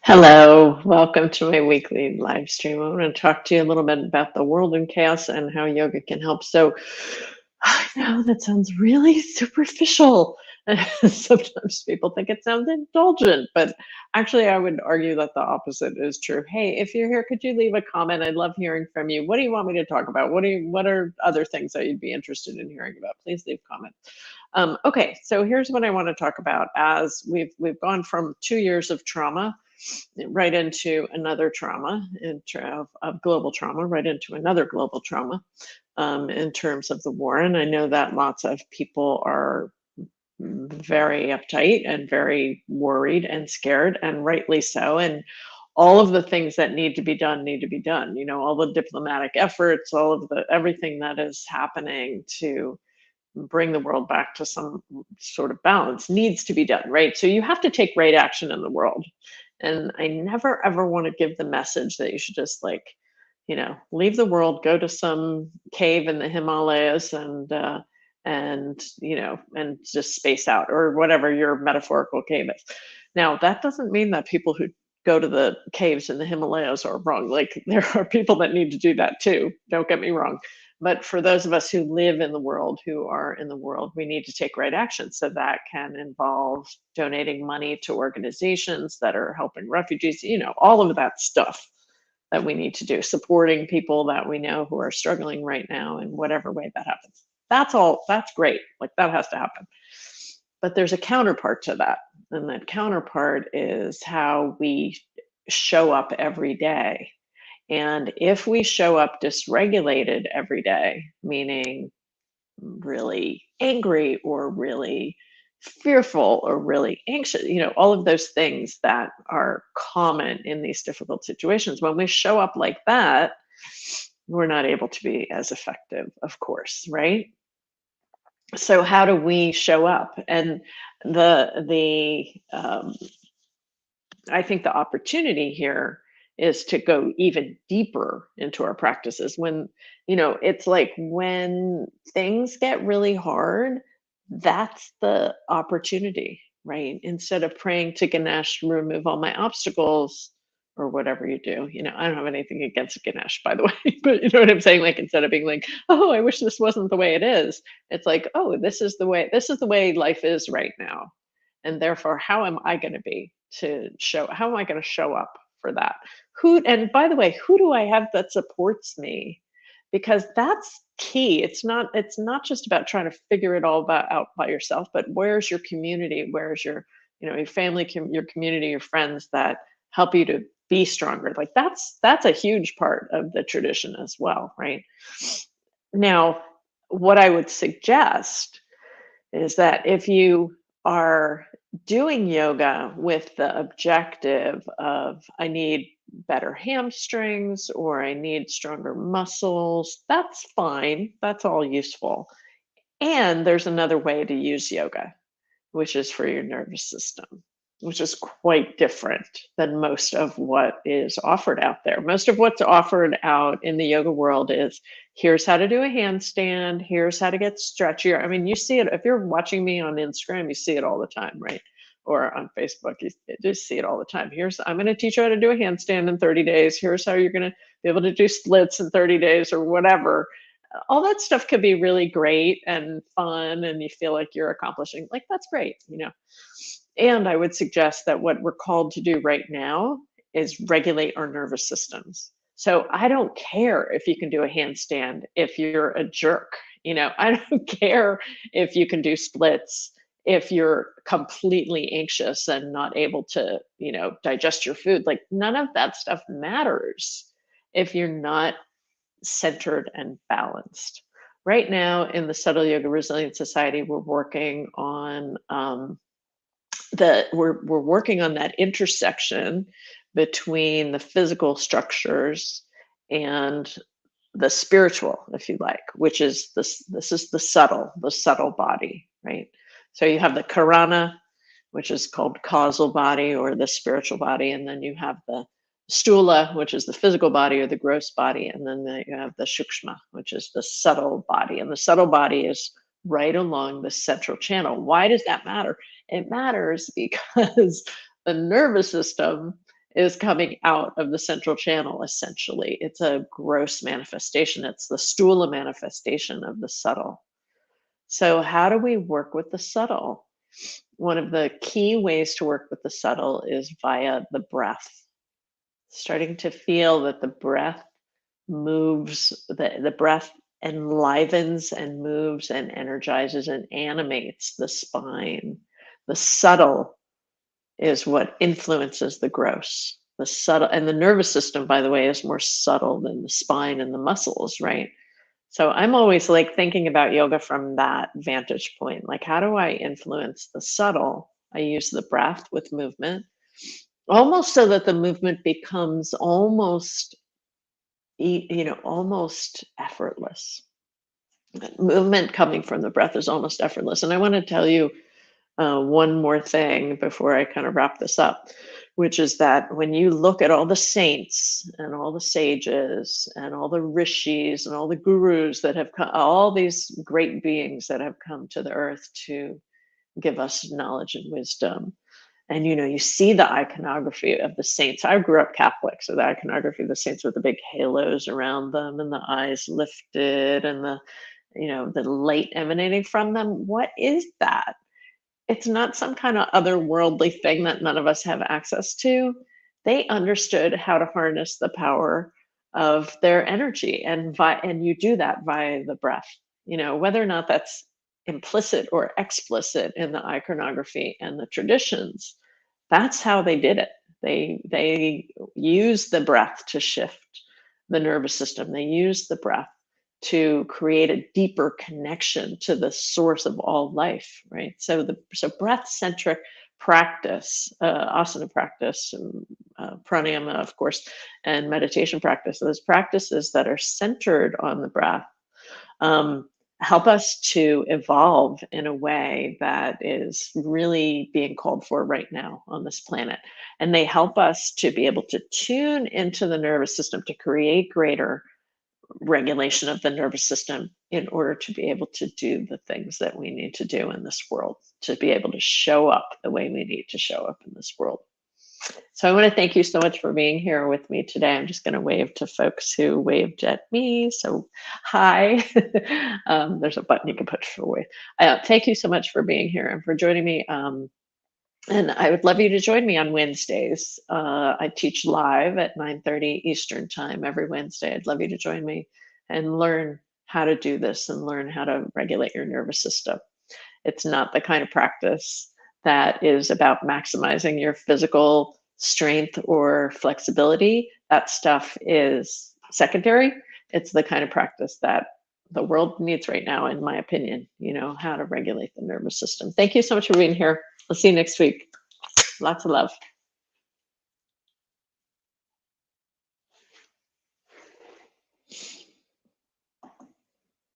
Hello, welcome to my weekly live stream. I want to talk to you a little bit about the world in chaos and how yoga can help. So, I know that sounds really superficial. Sometimes people think it sounds indulgent, but actually, I would argue that the opposite is true. Hey, if you're here, could you leave a comment? I'd love hearing from you. What do you want me to talk about? What are other things that you'd be interested in hearing about? Please leave comments. Okay, so here's what I want to talk about. As we've gone from 2 years of trauma right into another trauma of global trauma, right into another global trauma in terms of the war. And I know that lots of people are very uptight and very worried and scared, and rightly so. And all of the things that need to be done. All the diplomatic efforts, all of the everything that is happening to bring the world back to some sort of balance needs to be done, right? So you have to take right action in the world. And I never ever want to give the message that you should just leave the world, go to some cave in the Himalayas and just space out or whatever your metaphorical cave is. Now, that doesn't mean that people who go to the caves in the Himalayas are wrong. Like there are people that need to do that too. Don't get me wrong. But for those of us who live in the world, who are in the world, we need to take right action. So that can involve donating money to organizations that are helping refugees, all of that stuff that we need to do, supporting people that we know who are struggling right now in whatever way that happens. That's all, that's great. Like that has to happen. But there's a counterpart to that. And that counterpart is how we show up every day. And if we show up dysregulated every day, meaning really angry or really fearful or really anxious, all of those things that are common in these difficult situations, when we show up like that, we're not able to be as effective, of course, right? So how do we show up? And the I think the opportunity here is to go even deeper into our practices. It's like when things get really hard, that's the opportunity, right? Instead of praying to Ganesh, remove all my obstacles or whatever you do. I don't have anything against Ganesh, by the way, but you know what I'm saying? Like instead of being like, oh, I wish this wasn't the way it is, it's like, oh, this is the way life is right now. And therefore, how am I going to be how am I going to show up for that? And by the way, who do I have that supports me? Because that's key. It's not just about trying to figure it all out by yourself, but where's your community? Where's your family, your community, your friends that help you to be stronger? Like that's a huge part of the tradition as well, right? Now, what I would suggest is that if you are doing yoga with the objective of, I need better hamstrings or I need stronger muscles, that's fine. That's all useful. And there's another way to use yoga, which is for your nervous system, which is quite different than most of what is offered out there. Most of what's offered out in the yoga world is, here's how to do a handstand, here's how to get stretchier. I mean, you see it if you're watching me on Instagram, you see it all the time, right? Or on Facebook, you just see it all the time. I'm going to teach you how to do a handstand in 30 days. Here's how you're going to be able to do splits in 30 days or whatever. All that stuff could be really great and fun, and you feel like you're accomplishing, like that's great. And I would suggest that what we're called to do right now is regulate our nervous systems. So I don't care if you can do a handstand if you're a jerk. I don't care if you can do splits if you're completely anxious and not able to, digest your food. Like none of that stuff matters if you're not centered and balanced. Right now in the Subtle Yoga Resilience Society, we're working on we're working on that intersection between the physical structures and the spiritual, if you like, which is this is the subtle body, right? So you have the Karana, which is called causal body or the spiritual body, and then you have the Stula, which is the physical body or the gross body, and then you have the Shukshma, which is the subtle body. And the subtle body is right along the central channel. Why does that matter? It matters because the nervous system is coming out of the central channel, essentially. It's a gross manifestation. It's the stula manifestation of the subtle. So, how do we work with the subtle? One of the key ways to work with the subtle is via the breath. Starting to feel that the breath moves, the breath enlivens and moves and energizes and animates the spine. The subtle is what influences the gross. The subtle, and the nervous system, by the way, is more subtle than the spine and the muscles, right? So I'm always like thinking about yoga from that vantage point. Like, how do I influence the subtle? I use the breath with movement, almost so that the movement becomes almost, almost effortless. Movement coming from the breath is almost effortless. And I want to tell you one more thing before I kind of wrap this up, which is that when you look at all the saints and all the sages and all the rishis and all the gurus that have come, all these great beings that have come to the earth to give us knowledge and wisdom. And you see the iconography of the saints. I grew up Catholic, so the iconography of the saints with the big halos around them and the eyes lifted and the light emanating from them. What is that? It's not some kind of otherworldly thing that none of us have access to. They understood how to harness the power of their energy, and you do that via the breath. Whether or not that's implicit or explicit in the iconography and the traditions, that's how they did it. They used the breath to shift the nervous system. They used the breath to create a deeper connection to the source of all life, right? So breath centric practice, asana practice, pranayama, of course, and meditation practice, those practices that are centered on the breath, um, help us to evolve in a way that is really being called for right now on this planet. And they help us to be able to tune into the nervous system to create greater regulation of the nervous system in order to be able to do the things that we need to do in this world, to be able to show up the way we need to show up in this world. So I want to thank you so much for being here with me today. I'm just going to wave to folks who waved at me. So hi. There's a button you can push for wave. Thank you so much for being here and for joining me. And I would love you to join me on Wednesdays. I teach live at 9:30 Eastern time every Wednesday. I'd love you to join me and learn how to do this and learn how to regulate your nervous system. It's not the kind of practice that is about maximizing your physical strength or flexibility. That stuff is secondary. It's the kind of practice that the world needs right now, in my opinion, how to regulate the nervous system. Thank you so much for being here. I'll see you next week. Lots of love.